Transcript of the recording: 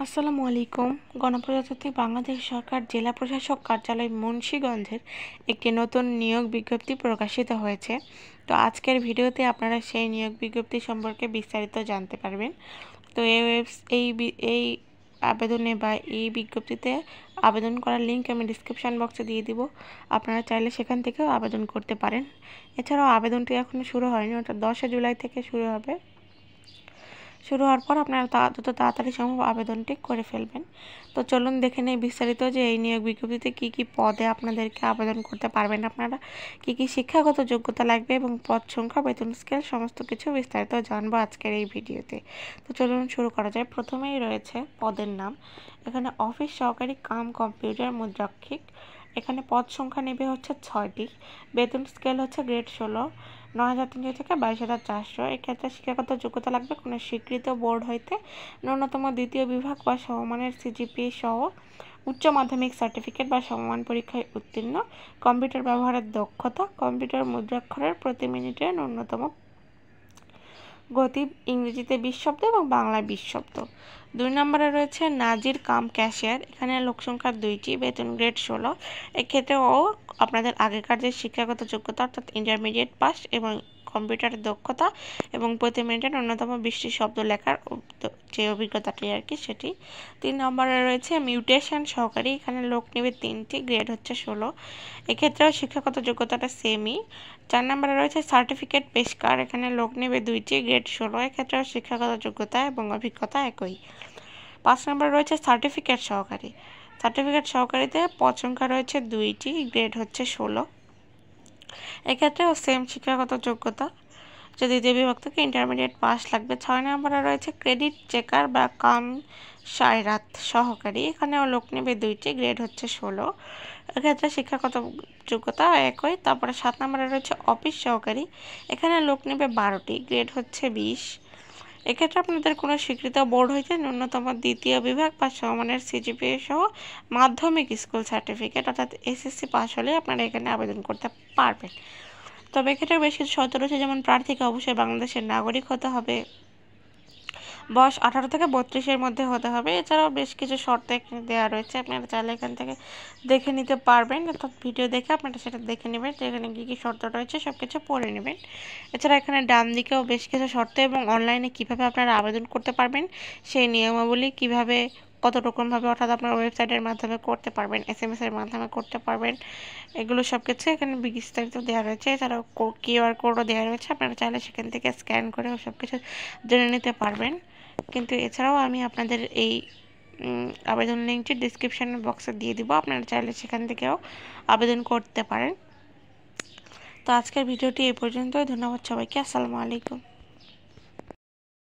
আসসালামু আলাইকুম। গণপ্রজাতন্ত্রী বাংলাদেশ সরকার জেলা প্রশাসক কার্যালয় মুন্সিগঞ্জের একটি নতুন নিয়োগ বিজ্ঞপ্তি প্রকাশিত হয়েছে। তো আজকের ভিডিওতে আপনারা সেই নিয়োগ বিজ্ঞপ্তি সম্পর্কে বিস্তারিত জানতে পারবেন। তো এই আবেদনে বা এই বিজ্ঞপ্তিতে আবেদন করার লিঙ্ক আমি ডিসক্রিপশন বক্সে দিয়ে দিব। আপনারা চাইলে সেখান থেকেও আবেদন করতে পারেন। এছাড়াও আবেদনটি এখনও শুরু হয়নি, ওটা 10 জুলাই থেকে শুরু হবে। শুরু হওয়ার পর আপনারা যত তাড়াতাড়ি সম্ভব আবেদনটি করে ফেলবেন। তো চলুন দেখে নেই বিস্তারিত যে এই নিয়োগ বিজ্ঞপ্তিতে কী কী পদে আপনাদেরকে আবেদন করতে পারবেন, আপনারা কী কী শিক্ষাগত যোগ্যতা লাগবে এবং পদ সংখ্যা, বেতন স্কেল সমস্ত কিছু বিস্তারিত জানবো আজকের এই ভিডিওতে। তো চলুন শুরু করা যায়। প্রথমেই রয়েছে পদের নাম। এখানে অফিস সহকারী কাম কম্পিউটার মুদ্রাক্ষিক। এখানে পদ সংখ্যা নেবে হচ্ছে 6টি। বেতন স্কেল হচ্ছে গ্রেড 16, 9,300 থেকে 22,400। এক্ষেত্রে শিক্ষাগত যোগ্যতা লাগবে কোনো স্বীকৃত বোর্ড হইতে ন্যূনতম দ্বিতীয় বিভাগ বা সমমানের সিজিপিএ সহ উচ্চ মাধ্যমিক সার্টিফিকেট বা সমমান পরীক্ষায় উত্তীর্ণ, কম্পিউটার ব্যবহারের দক্ষতা, কম্পিউটার মুদ্রাক্ষরের প্রতি মিনিটে ন্যূনতম গতি ইংরেজিতে 20 শব্দ এবং বাংলায় 20 শব্দ। 2 নম্বরে রয়েছে নাজির কাম ক্যাশিয়ার। এখানে লোকসংখ্যা 2টি, বেতন গ্রেড 16। এক্ষেত্রেও আপনাদের আগেকার যে শিক্ষাগত যোগ্যতা অর্থাৎ ইন্টারমিডিয়েট পাস এবং কম্পিউটারের দক্ষতা এবং প্রতি মিনিটে ন্যূনতম 20টি শব্দ লেখার যে অভিজ্ঞতাটি আর কি সেটি। 3 নম্বরে রয়েছে মিউটেশন সহকারী। এখানে লোক নেবে 3টি, গ্রেড হচ্ছে 16। এক্ষেত্রেও শিক্ষাগত যোগ্যতাটা সেমই। 4 নম্বরে রয়েছে সার্টিফিকেট পেশকার। এখানে লোক নেবে 2টি, গ্রেড 16। এক্ষেত্রেও শিক্ষাগত যোগ্যতা এবং অভিজ্ঞতা একই। 5 নম্বরে রয়েছে সার্টিফিকেট সহকারী। সার্টিফিকেট সহকারীতে পদ সংখ্যা রয়েছে 2টি, গ্রেড হচ্ছে 16। এক্ষেত্রেও সেম শিক্ষাগত যোগ্যতা, যে দ্বিতীয় বিভাগ থেকে ইন্টারমিডিয়েট পাস লাগবে। 6 নম্বরে রয়েছে ক্রেডিট চেকার বা কাম সায়রাত সহকারী। এখানেও লোক নেবে 2টি, গ্রেড হচ্ছে 16। এক্ষেত্রে শিক্ষাগত যোগ্যতা একই। তারপরে 7 নম্বরে রয়েছে অফিস সহকারী। এখানে লোক নেবে 12টি, গ্রেড হচ্ছে 20। এক্ষেত্রে আপনাদের কোনো স্বীকৃত বোর্ড হইতে ন্যূনতম দ্বিতীয় বিভাগ বা সমমানের সিজিপিএ সহ মাধ্যমিক স্কুল সার্টিফিকেট অর্থাৎ এসএসসি পাস হলে আপনারা এখানে আবেদন করতে পারবেন। তবে এক্ষেত্রে বেশ কিছু শর্ত রয়েছে, যেমন প্রার্থীকে অবশ্যই বাংলাদেশের নাগরিক হতে হবে, বয়স 18 থেকে 32-এর মধ্যে হতে হবে। এছাড়াও বেশ কিছু শর্ত এখানে দেওয়া রয়েছে, আপনারা চাইলে এখান থেকে দেখে নিতে পারবেন, অর্থাৎ ভিডিও দেখে আপনারা সেটা দেখে নেবেন যে এখানে কী কী শর্ত রয়েছে সব কিছু পড়ে নেবেন। এছাড়া এখানে ডান দিকেও বেশ কিছু শর্ত এবং অনলাইনে কীভাবে আপনারা আবেদন করতে পারবেন সেই নিয়মাবলী, কীভাবে কত রকমভাবে অর্থাৎ আপনার ওয়েবসাইটের মাধ্যমে করতে পারবেন, SMS-এর মাধ্যমে করতে পারবেন, এগুলো সব কিছু এখানে বিস্তারিত দেওয়া রয়েছে। এছাড়াও QR কোডও দেওয়া রয়েছে, আপনারা চাইলে সেখান থেকে স্ক্যান করে সব কিছু জেনে নিতে পারবেন। কিন্তু এছাড়াও আমি আপনাদের এই আবেদন লিঙ্কটি ডিসক্রিপশন বক্সে দিয়ে দিব, আপনারা চাইলে সেখান থেকেও আবেদন করতে পারেন। তো আজকের ভিডিওটি এই পর্যন্তই। ধন্যবাদ সবাইকে। আসসালামু আলাইকুম।